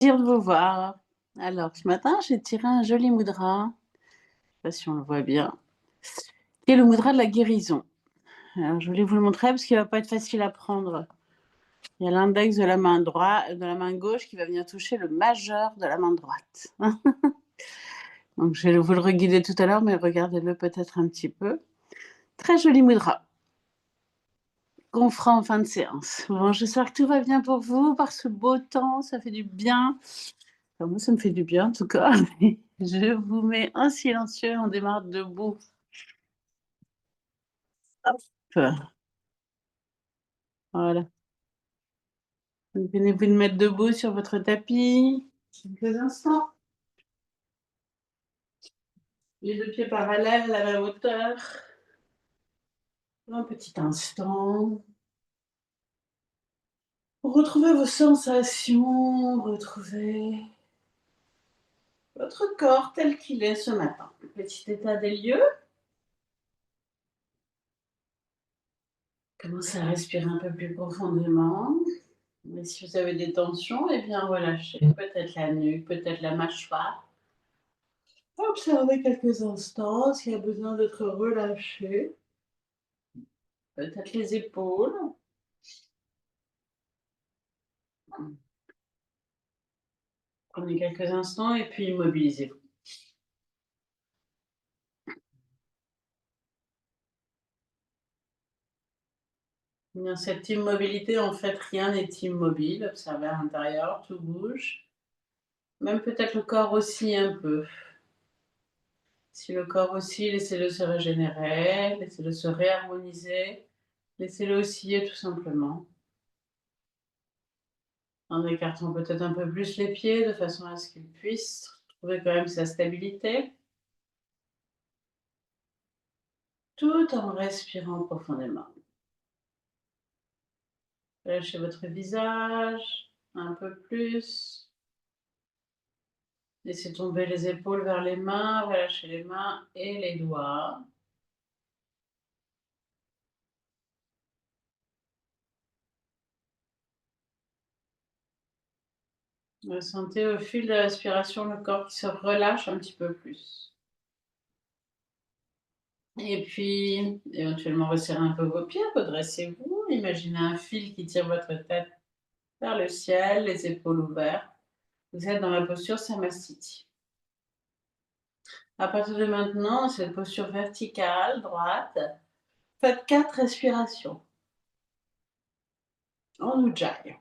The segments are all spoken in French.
Plaisir de vous voir. Alors, ce matin, j'ai tiré un joli mudra, je sais pas si on le voit bien, qui est le mudra de la guérison. Alors, je voulais vous le montrer parce qu'il va pas être facile à prendre. Il y a l'index de la main droite, de la main gauche qui va venir toucher le majeur de la main droite. Donc, je vais vous le reguider tout à l'heure, mais regardez-le peut-être un petit peu. Très joli mudra qu'on fera en fin de séance. Bon, j'espère que tout va bien pour vous par ce beau temps, ça fait du bien. Enfin, moi, ça me fait du bien en tout cas. Je vous mets en silencieux, on démarre debout. Hop. Voilà. Venez vous mettre debout sur votre tapis. Quelques instants. Les deux pieds parallèles à la hauteur. Un petit instant. Retrouvez vos sensations, retrouvez votre corps tel qu'il est ce matin. Petit état des lieux. Commencez à respirer un peu plus profondément. Et si vous avez des tensions, eh bien relâchez. Peut-être la nuque, peut-être la mâchoire. Observez quelques instants s'il y a besoin d'être relâché. Peut-être les épaules. Prenez quelques instants et puis immobilisez-vous. Dans cette immobilité, en fait, rien n'est immobile. Observez à l'intérieur, tout bouge. Même peut-être le corps aussi un peu. Si le corps oscille, laissez-le se régénérer, laissez-le se réharmoniser, laissez-le osciller tout simplement. En écartant peut-être un peu plus les pieds de façon à ce qu'il puisse trouver quand même sa stabilité. Tout en respirant profondément. Relâchez votre visage un peu plus. Laissez tomber les épaules vers les mains, relâchez les mains et les doigts. Ressentez au fil de la respiration le corps qui se relâche un petit peu plus. Et puis, éventuellement, resserrez un peu vos pieds, redressez-vous. Imaginez un fil qui tire votre tête vers le ciel, les épaules ouvertes. Vous êtes dans la posture Samastiti. À partir de maintenant, cette posture verticale, droite, faites 4 respirations en Ujjayi.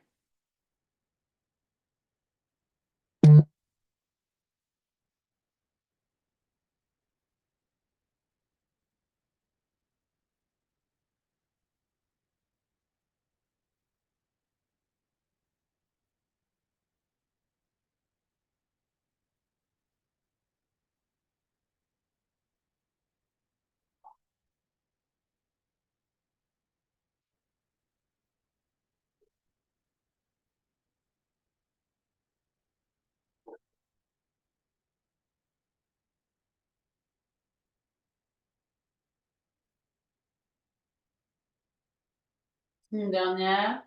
Une dernière.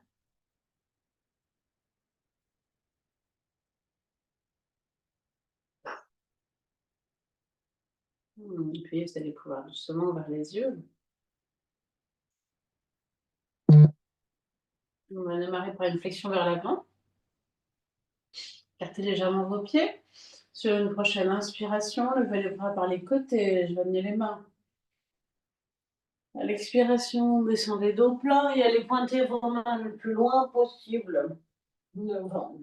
Puis vous allez pouvoir doucement ouvrir les yeux. On va démarrer par une flexion vers l'avant. Écartez légèrement vos pieds. Sur une prochaine inspiration, levez les bras par les côtés, joignez les mains. À l'expiration, descendez dos plat et allez pointer vos mains le plus loin possible devant.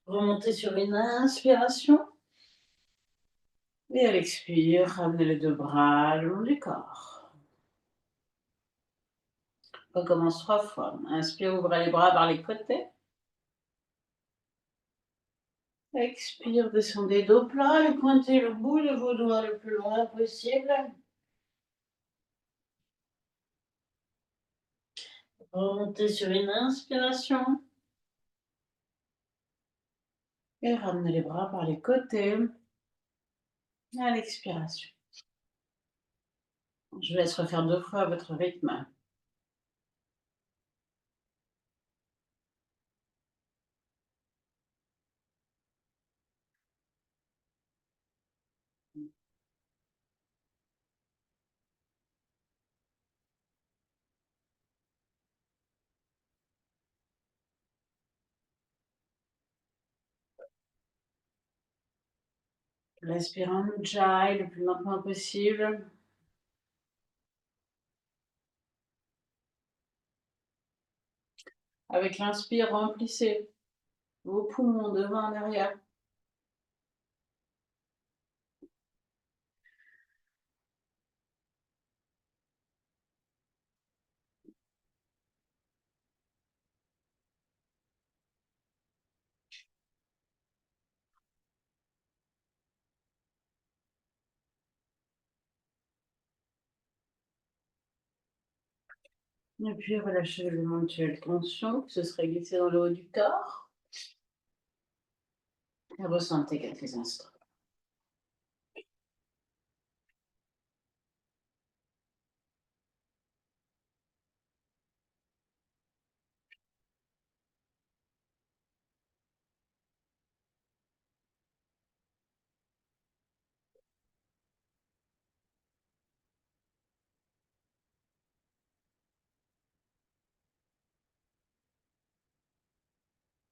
Remontez sur une inspiration. Et à l'expire, ramenez les deux bras le long du corps. On recommence 3 fois. Inspire, ouvrez les bras par les côtés. Expire, descendez dos plat et pointez le bout de vos doigts le plus loin possible. Remontez sur une inspiration. Et ramenez les bras par les côtés. À l'expiration. Je vous laisse refaire 2 fois à votre rythme. Respire en ujjayi le plus lentement possible. Avec l'inspire, remplissez vos poumons devant en arrière. Et puis relâchez l'éventuelle tension qui se serait glissée dans le haut du corps. Et ressentez quelques instants.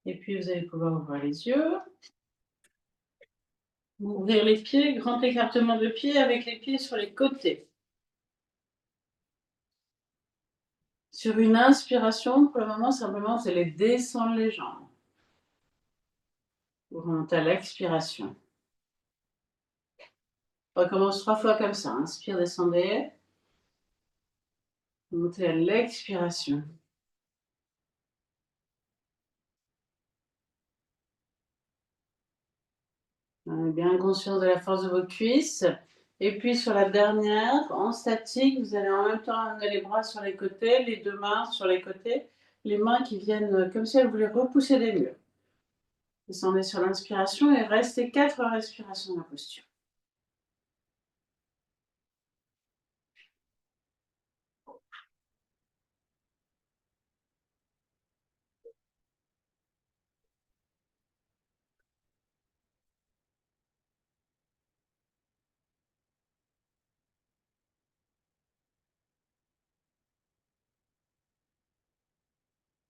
Et puis vous allez pouvoir ouvrir les yeux. Ouvrir les pieds, grand écartement de pied avec les pieds sur les côtés. Sur une inspiration, pour le moment, simplement, vous allez descendre les jambes. Vous remontez à l'expiration. On recommence 3 fois comme ça. Inspire, descendez. Montez à l'expiration. Bien conscient de la force de vos cuisses. Et puis sur la dernière, en statique, vous allez en même temps amener les bras sur les côtés, les 2 mains sur les côtés, les mains qui viennent comme si elles voulaient repousser des murs. Descendez sur l'inspiration et restez 4 respirations dans la posture.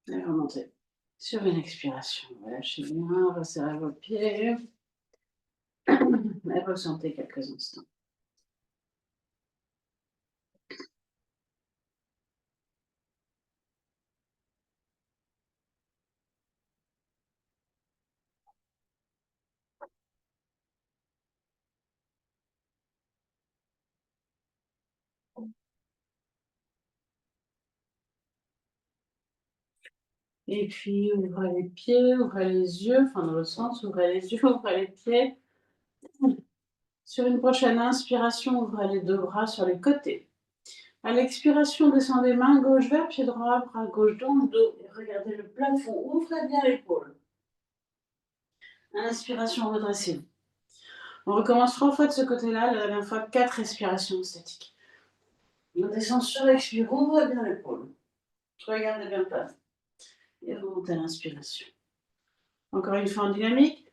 Et remontez sur une expiration. Lâchez bien, resserrez vos pieds. Et ressentez quelques instants. Et puis, ouvrez les pieds, ouvrez les yeux, enfin dans l'autre sens, ouvrez les yeux, ouvrez les pieds. Sur une prochaine inspiration, ouvrez les 2 bras sur les côtés. À l'expiration, descendez main gauche vers pied droit, bras gauche dans le dos. Et regardez le plafond, ouvrez bien l'épaule. Inspiration, redressez-vous. On recommence 3 fois de ce côté-là, la dernière fois 4 respirations statiques. On descend sur l'expire, ouvrez bien l'épaule. Regardez bien le plafond. Et remontez à l'inspiration. Encore une fois en dynamique.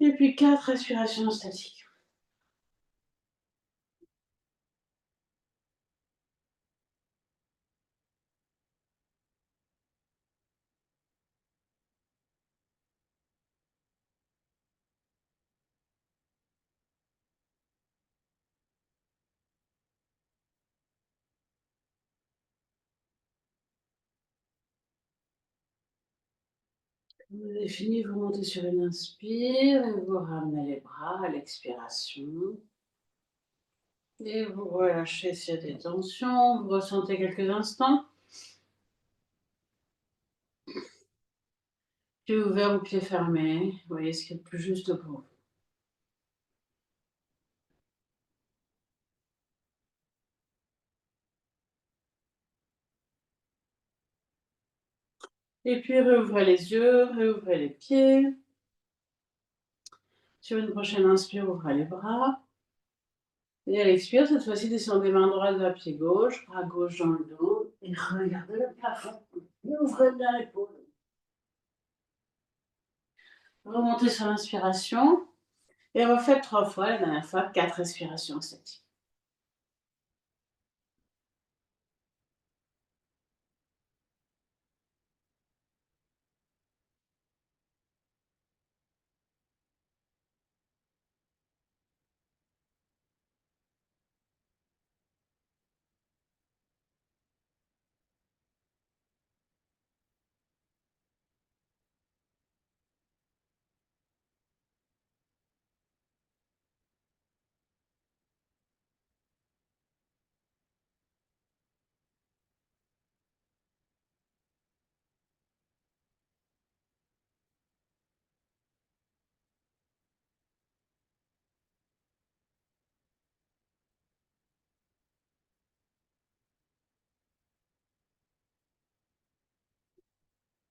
Et puis 4 respirations statiques. Vous avez fini, vous montez sur une inspire et vous ramenez les bras à l'expiration. Et vous relâchez s'il y a des tensions, vous ressentez quelques instants. Pieds ouverts ou pieds fermés, vous voyez ce qui est le plus juste pour vous. Et puis réouvrez les yeux, réouvrez les pieds. Sur une prochaine inspire, ouvrez les bras. Et à l'expire, cette fois-ci, descendez main droite vers pied gauche, bras gauche dans le dos. Et regardez le plafond. Ouvrez bien l'épaule. Remontez sur l'inspiration. Et refaites 3 fois, la dernière fois, 4 respirations statiques.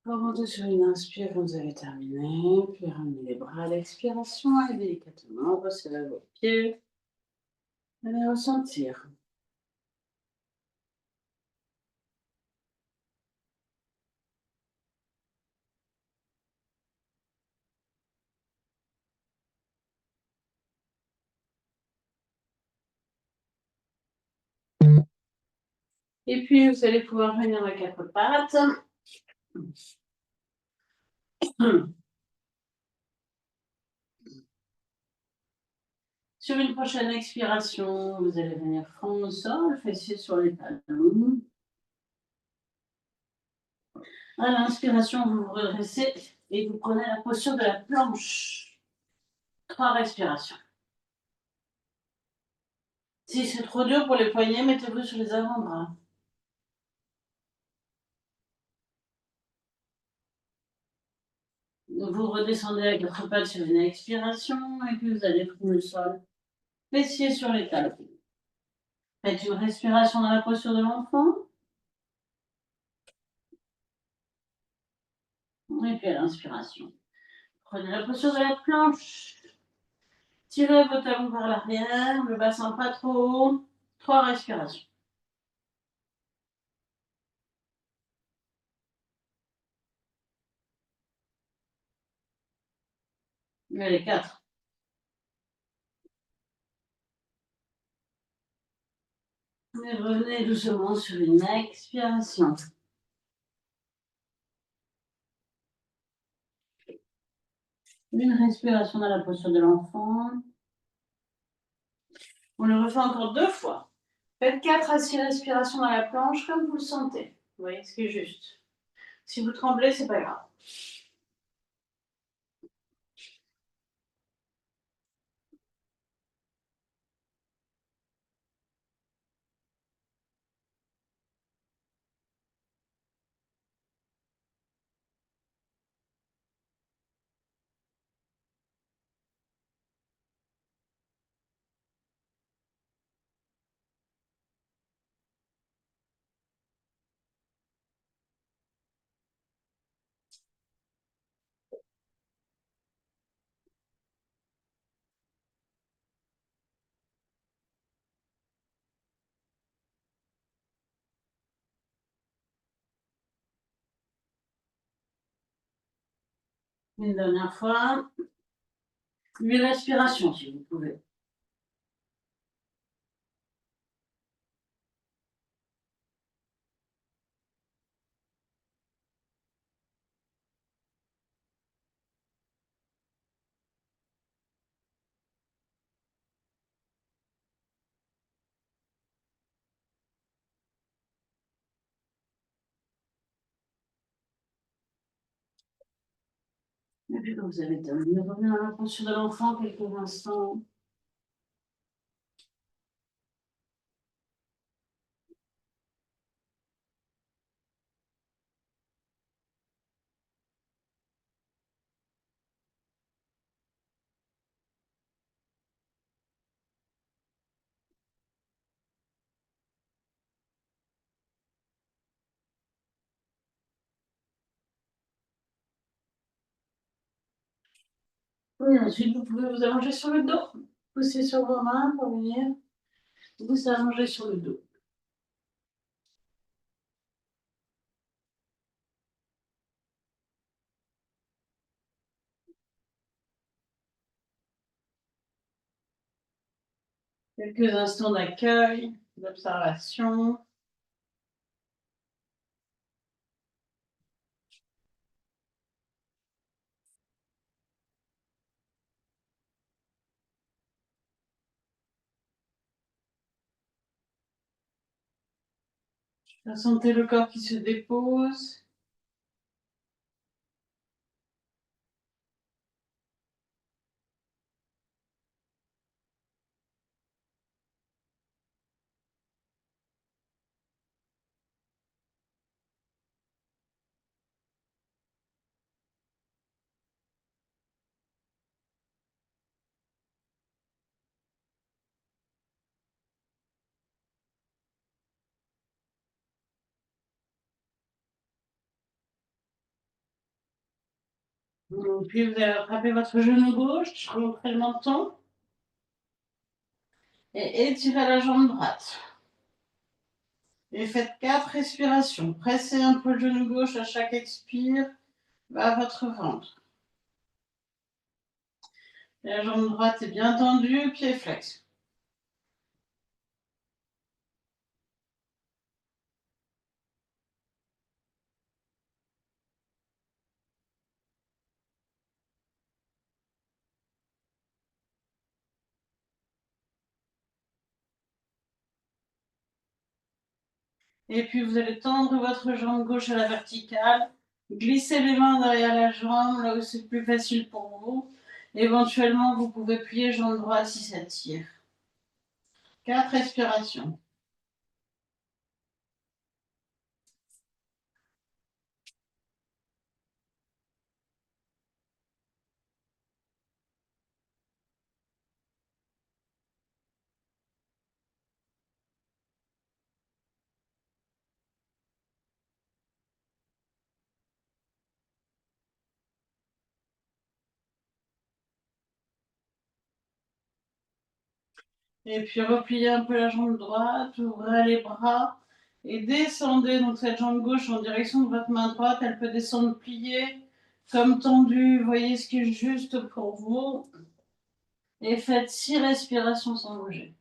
Remontez sur une inspire quand vous avez terminé, puis ramenez les bras à l'expiration et délicatement resserrez vos pieds. Allez ressentir. Et puis vous allez pouvoir venir à 4 pattes. Sur une prochaine expiration, vous allez venir front au sol, fessiers sur les talons. À l'inspiration, vous vous redressez et vous prenez la posture de la planche. 3 respirations. Si c'est trop dur pour les poignets, mettez-vous sur les avant-bras. Vous redescendez à 4 pattes sur une expiration et puis vous allez trouver le sol. Fessiers sur les talons. Faites une respiration dans la posture de l'enfant. Et puis à l'inspiration. Prenez la posture de la planche. Tirez vos talons vers l'arrière, le bassin pas trop haut. 3 respirations. Allez, 4. Et revenez doucement sur une expiration. Une respiration dans la posture de l'enfant. On le refait encore 2 fois. Faites 4 à 6 respirations dans la planche comme vous le sentez. Vous voyez ce qui est juste. Si vous tremblez, c'est pas grave. Une dernière fois. 8 respirations si vous pouvez. Et puis quand vous avez terminé, revenez dans la posture de l'enfant quelques instants. Oui, ensuite, vous pouvez vous allonger sur le dos. Poussez sur vos mains pour venir vous allonger sur le dos. Quelques instants d'accueil, d'observation. Sentez le corps qui se dépose. Puis vous allez attraper votre genou gauche, remontrez le menton et étirez la jambe droite. Et faites 4 respirations. Pressez un peu le genou gauche à chaque expire vers votre ventre. La jambe droite est bien tendue, pied flex. Et puis vous allez tendre votre jambe gauche à la verticale. Glissez les mains derrière la jambe, là où c'est plus facile pour vous. Éventuellement, vous pouvez plier jambe droite si ça tire. 4 respirations. Et puis repliez un peu la jambe droite, ouvrez les bras et descendez donc cette jambe gauche en direction de votre main droite. Elle peut descendre pliée comme tendue. Voyez ce qui est juste pour vous. Et faites 6 respirations sans bouger.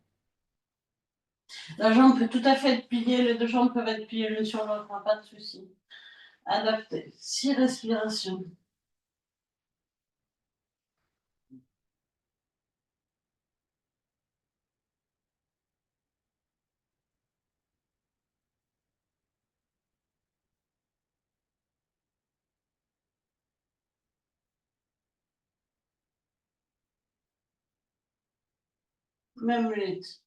La jambe peut tout à fait être pliée, les deux jambes peuvent être pliées l'une sur l'autre, pas de souci. Adaptez. 6 respirations. Même minute.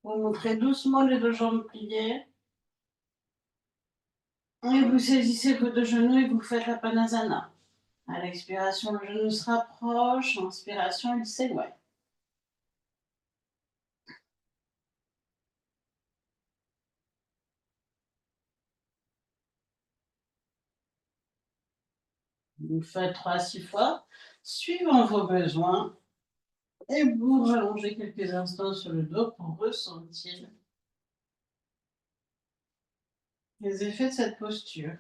Vous montrez doucement les deux jambes pliées. Et vous saisissez vos deux genoux et vous faites la Panasana. À l'expiration, le genou se rapproche. Inspiration, il s'éloigne. Vous faites 3 à 6 fois, suivant vos besoins. Et vous rallongez quelques instants sur le dos pour ressentir les effets de cette posture.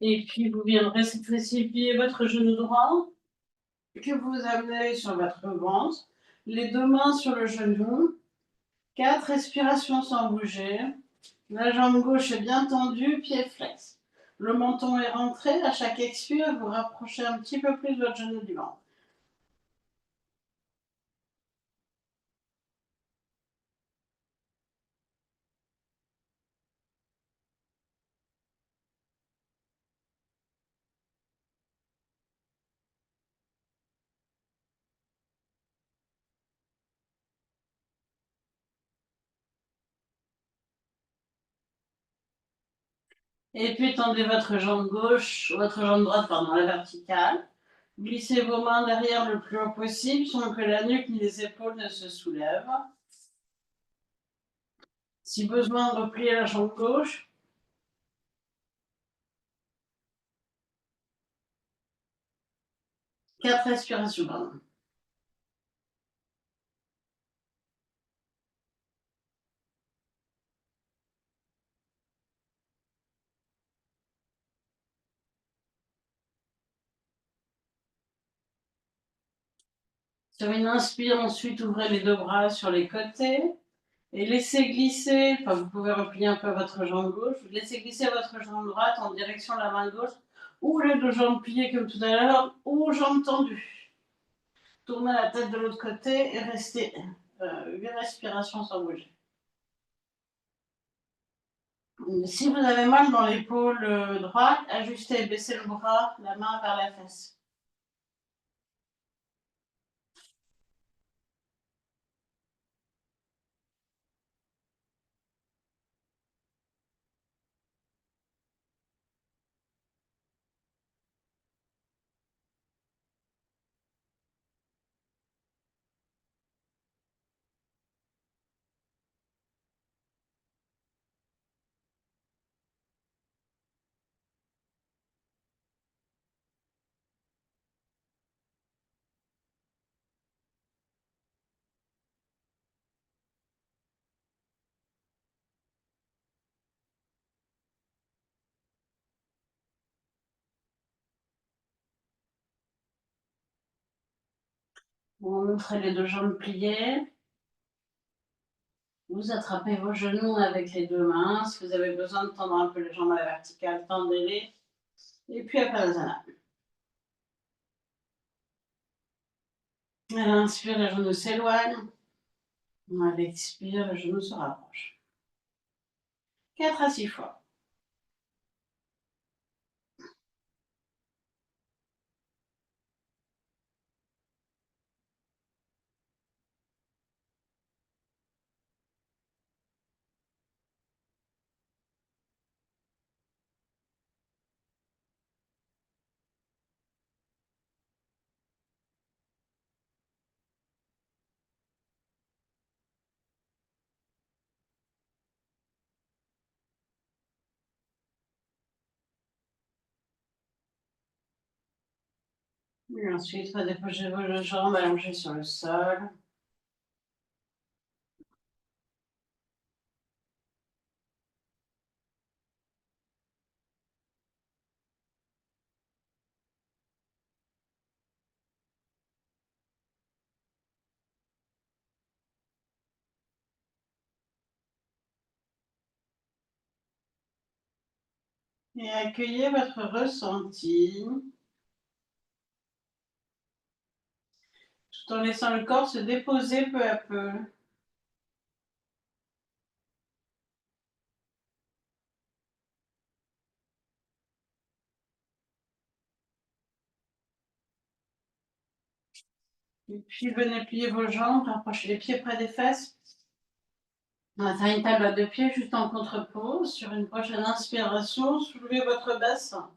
Et puis, vous viendrez cette fois-ci plier votre genou droit, que vous amenez sur votre ventre, les deux mains sur le genou, 4 respirations sans bouger. La jambe gauche est bien tendue, pied flex. Le menton est rentré, à chaque expire, vous rapprochez un petit peu plus votre genou du ventre. Et puis tendez votre jambe gauche, votre jambe droite, pardon, à la verticale. Glissez vos mains derrière le plus haut possible sans que la nuque ni les épaules ne se soulèvent. Si besoin, repliez la jambe gauche. 4 respirations, pardon. Sur une inspire, ensuite, ouvrez les deux bras sur les côtés et laissez glisser, enfin vous pouvez replier un peu votre jambe gauche, laissez glisser votre jambe droite en direction de la main gauche, ou les deux jambes pliées comme tout à l'heure, ou jambes tendues. Tournez la tête de l'autre côté et restez 8 respirations sans bouger. Si vous avez mal dans l'épaule droite, ajustez, baissez le bras, la main vers la fesse. Vous montrez les deux jambes pliées. Vous attrapez vos genoux avec les deux mains. Si vous avez besoin de tendre un peu les jambes à la verticale, tendez-les. Et puis à Padasana. À l'inspire, les genoux s'éloignent. À l'expire, le genou se rapproche. 4 à 6 fois. Et ensuite, redéposez vos jambes allongées sur le sol. Et accueillez votre ressenti, tout en laissant le corps se déposer peu à peu. Et puis venez plier vos jambes, rapprochez les pieds près des fesses. On va faire une table à deux pieds juste en contre-pose. Sur une prochaine inspiration, soulevez votre bassin.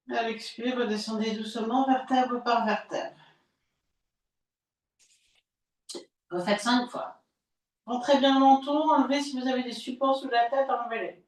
À l'expire, redescendez doucement, vertèbre par vertèbre. Refaites 5 fois. Rentrez bien le menton, enlevez si vous avez des supports sous la tête, enlevez-les.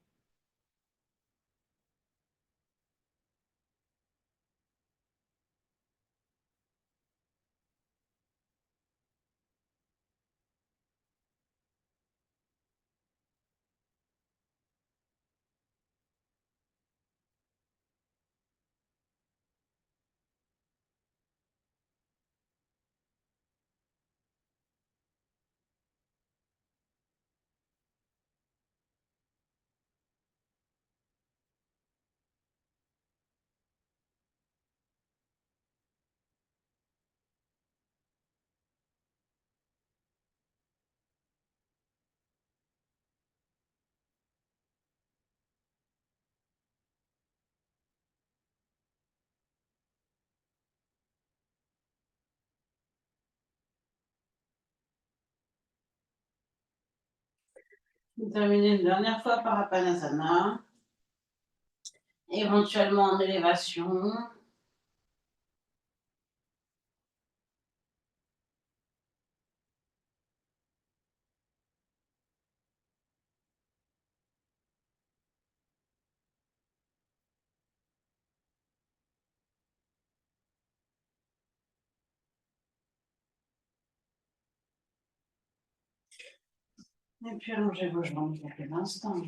Vous terminez une dernière fois par Apanasana, éventuellement en élévation. Et puis allongez vos jambes quelques instants.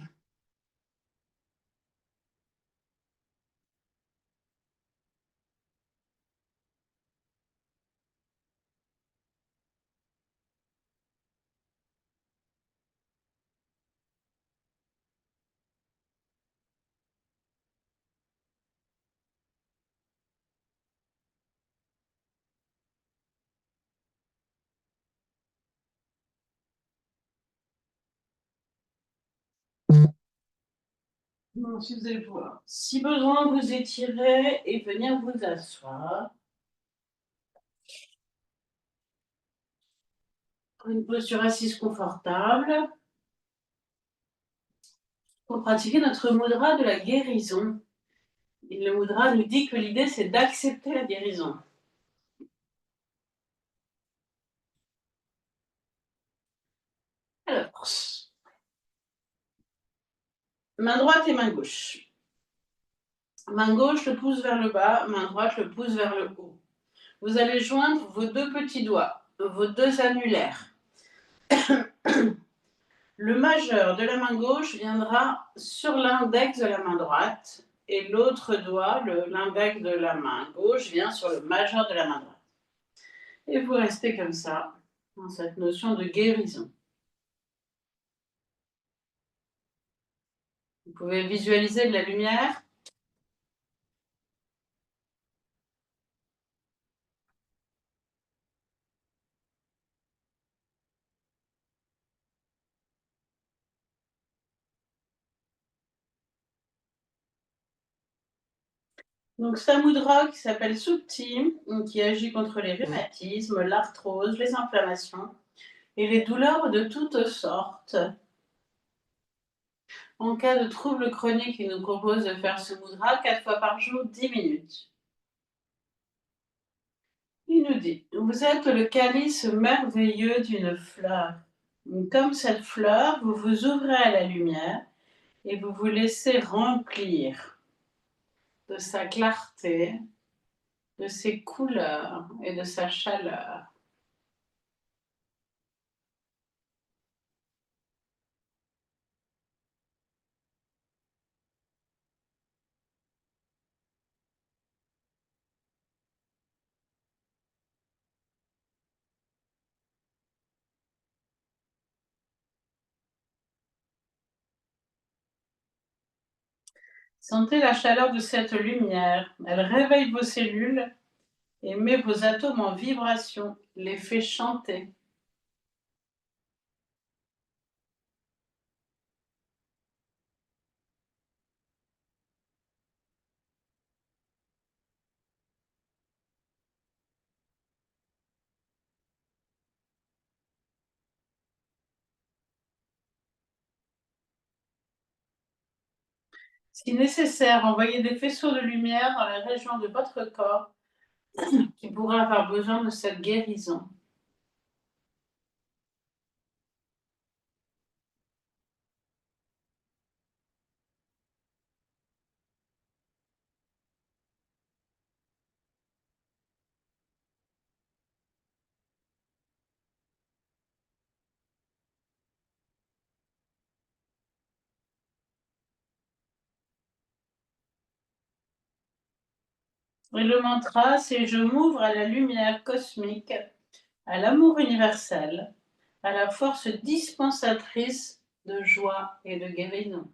Ensuite, vous allez pouvoir, si besoin, vous étirer et venir vous asseoir. Une posture assise confortable pour pratiquer notre mudra de la guérison. Et le mudra nous dit que l'idée, c'est d'accepter la guérison. Alors, main droite et main gauche. Main gauche, le pouce vers le bas, main droite, le pouce vers le haut. Vous allez joindre vos deux petits doigts, vos deux annulaires. Le majeur de la main gauche viendra sur l'index de la main droite et l'autre doigt, l'index de la main gauche, vient sur le majeur de la main droite. Et vous restez comme ça, dans cette notion de guérison. Vous pouvez visualiser de la lumière. Donc, c'est un mudra qui s'appelle Supti, qui agit contre les rhumatismes, l'arthrose, les inflammations et les douleurs de toutes sortes. En cas de troubles chroniques, il nous propose de faire ce mudra 4 fois par jour, 10 minutes. Il nous dit, vous êtes le calice merveilleux d'une fleur. Comme cette fleur, vous vous ouvrez à la lumière et vous vous laissez remplir de sa clarté, de ses couleurs et de sa chaleur. Sentez la chaleur de cette lumière. Elle réveille vos cellules et met vos atomes en vibration, les fait chanter. Si nécessaire, envoyez des faisceaux de lumière dans les régions de votre corps qui pourraient avoir besoin de cette guérison. Et le mantra, c'est je m'ouvre à la lumière cosmique, à l'amour universel, à la force dispensatrice de joie et de guérison.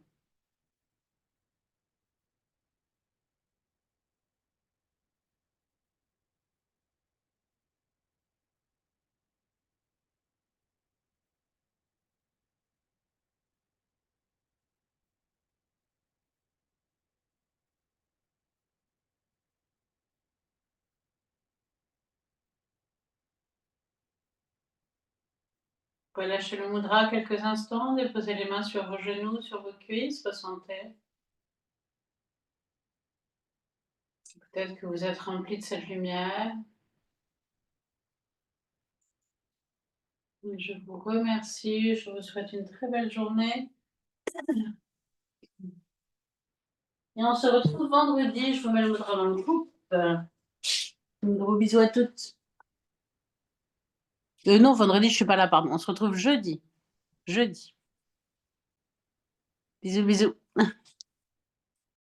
Vous pouvez lâcher le mudra quelques instants, déposer les mains sur vos genoux, sur vos cuisses, ressentez. Peut-être que vous êtes rempli de cette lumière. Je vous remercie, je vous souhaite une très belle journée. Et on se retrouve vendredi, je vous mets le mudra dans le groupe. Un gros bisou à toutes. Non, vendredi, je ne suis pas là, pardon. On se retrouve jeudi. jeudi. Bisous, bisous.